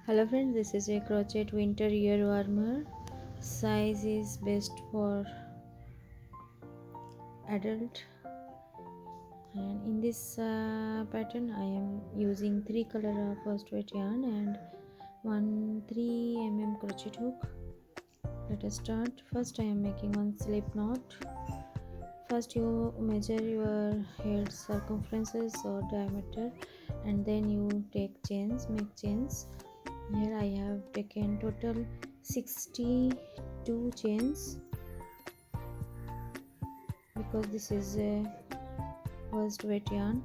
Hello friends, this is a Crochet Winter ear warmer. Size is best for adult, and in this pattern I am using 3 color of first weight yarn and 3 mm crochet hook. Let us start. First I am making one slip knot. First you measure your head circumferences or diameter, and then you make chains. Here I have taken total 62 chains because this is a first weight yarn.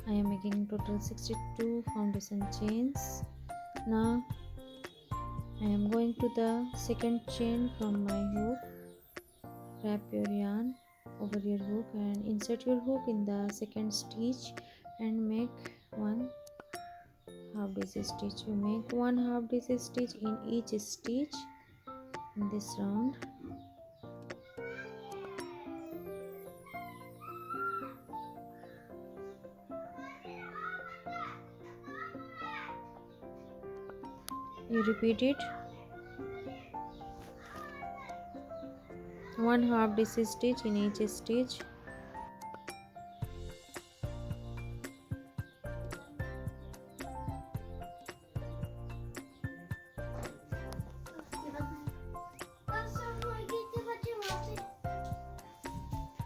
I am making total 62 foundation chains. Now I am going to the second chain from my hook. Wrap your yarn over your hook and insert your hook in the second stitch and make one half daisy stitch. You make one half daisy stitch in each stitch in this round. You repeat it. One half daisy stitch in each stitch.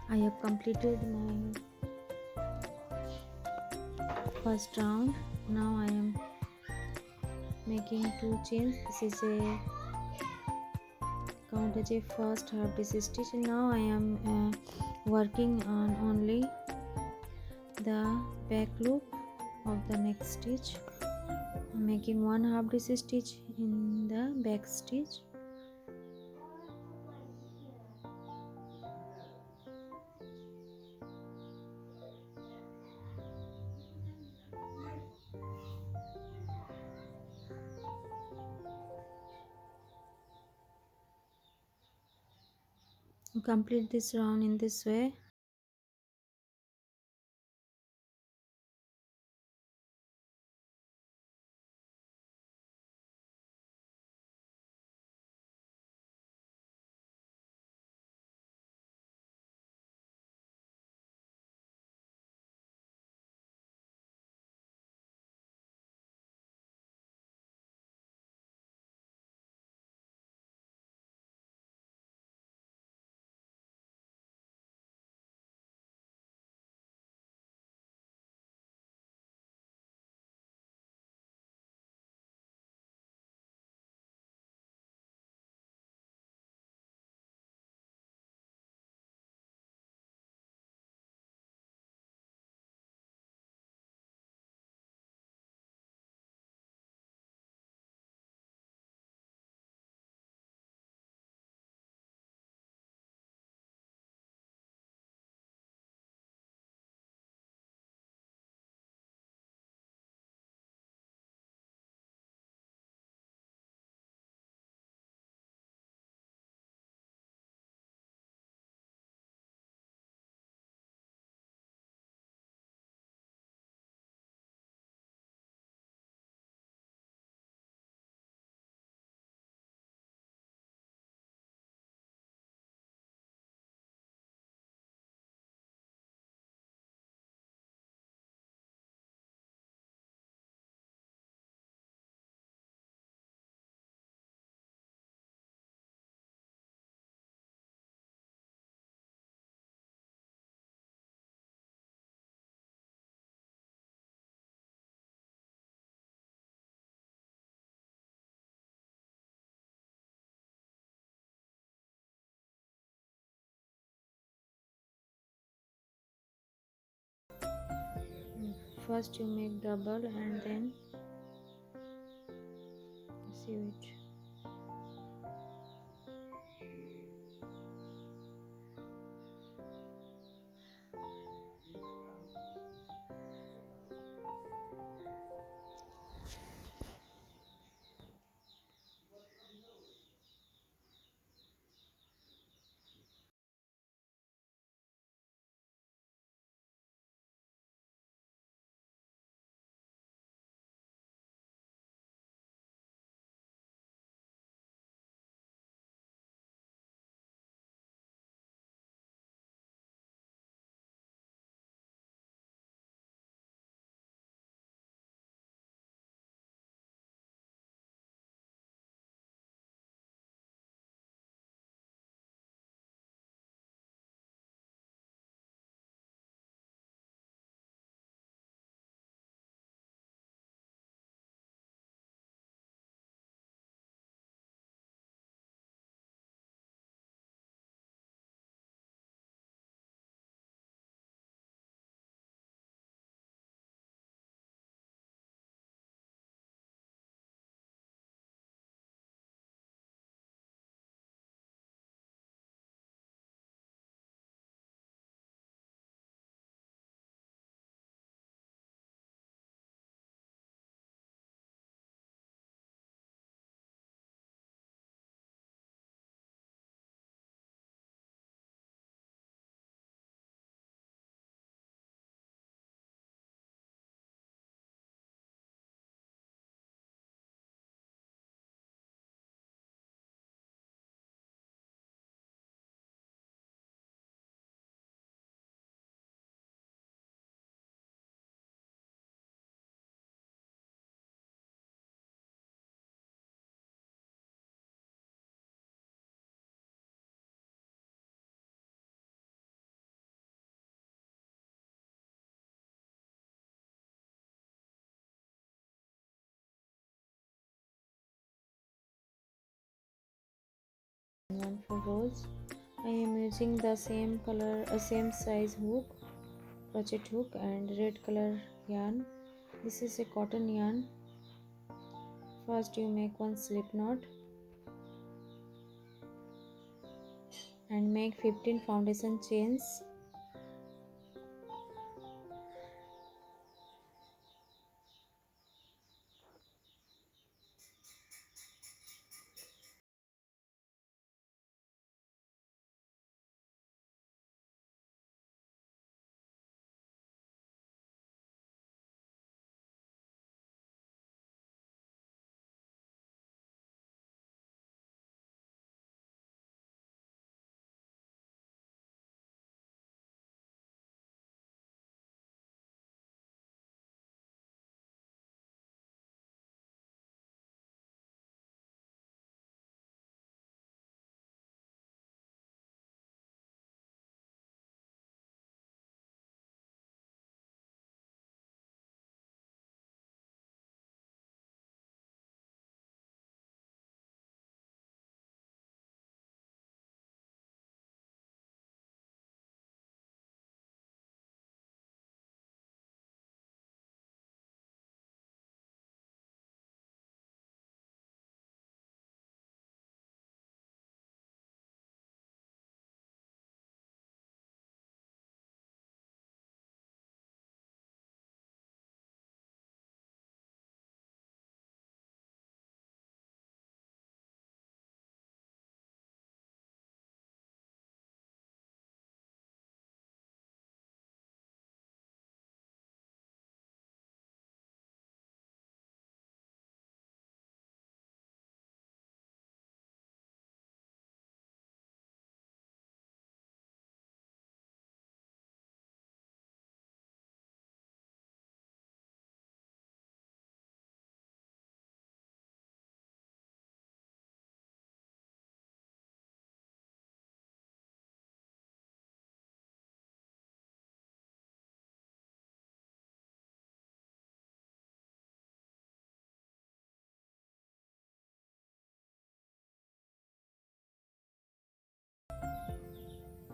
I have completed my first round. Now I am making 2 chains. This is a count as a first half daisy stitch, and now I am working on only the back loop of the next stitch. I'm making one half daisy stitch in the back stitch. Complete this round in this way. First you make double and then sew it. rows. I am using the same color, same size hook, crochet hook, and red color yarn. This is a cotton yarn. First you make one slip knot and make 15 foundation chains.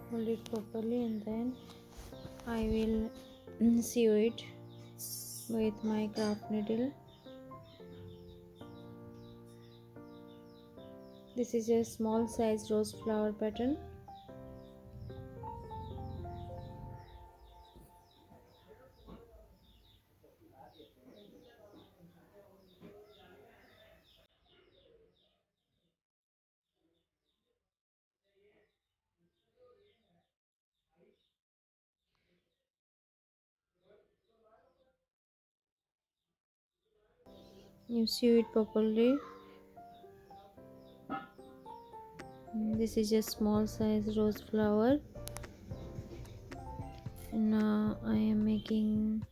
Hold it properly and then I will sew it with my craft needle. This is a small size rose flower pattern. You sew it properly. This is a small size rose flower. Now I am making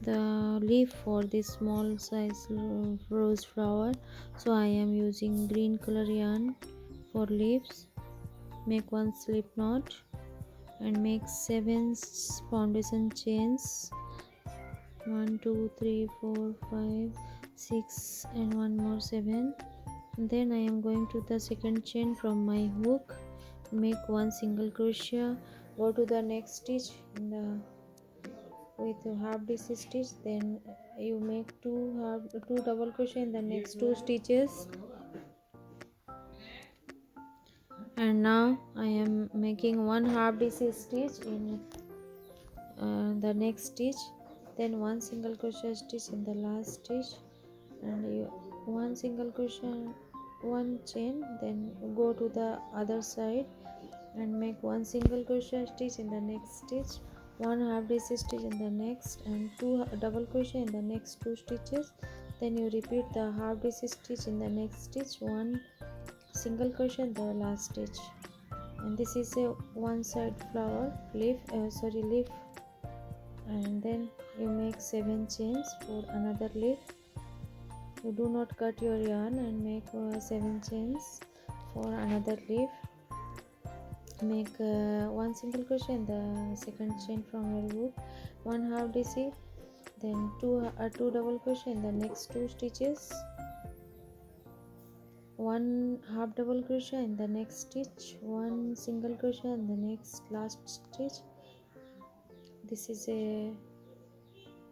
the leaf for this small size rose flower, so I am using green color yarn for leaves. Make one slip knot and make 7 foundation chains. 1 2 3 4 5 6 and one more 7. Then I am going to the second chain from my hook, make one single crochet, go to the next stitch in the with half DC stitch, then you make two double crochet in the next 2 stitches. And now I am making one half DC stitch in the next stitch, then one single crochet stitch in the last stitch, and one single crochet, one chain, then go to the other side and make one single crochet stitch in the next stitch, one half DC stitch in the next, and 2 double crochet in the next 2 stitches. Then you repeat the half DC stitch in the next stitch, one single crochet in the last stitch. And this is a one side flower leaf, leaf, and then you make 7 chains for another leaf. You do not cut your yarn and make 7 chains for another leaf. Make one single crochet in the second chain from your hook, one half DC, then two double crochet in the next 2 stitches, one half double crochet in the next stitch, one single crochet in the next last stitch. This is a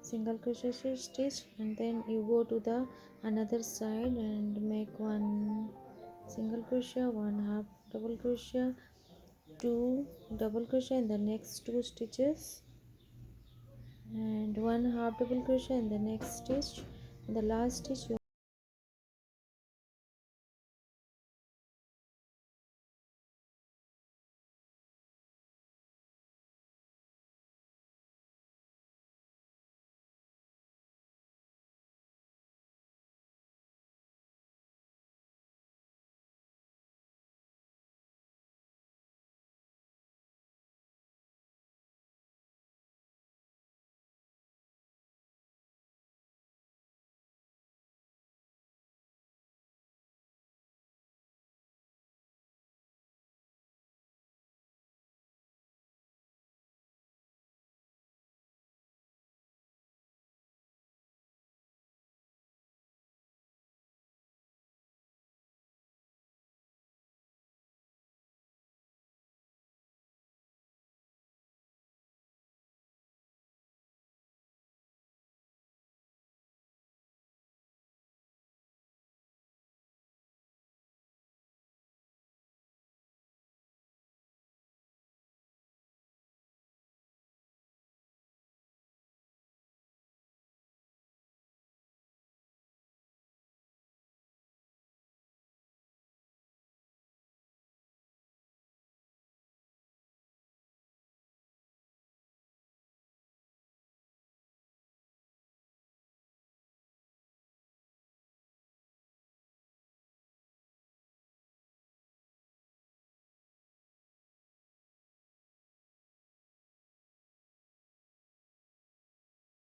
single crochet stitch, and then you go to the another side and make one single crochet, one half double crochet, two double crochet in the next two stitches, and one half double crochet in the next stitch. In the last stitch you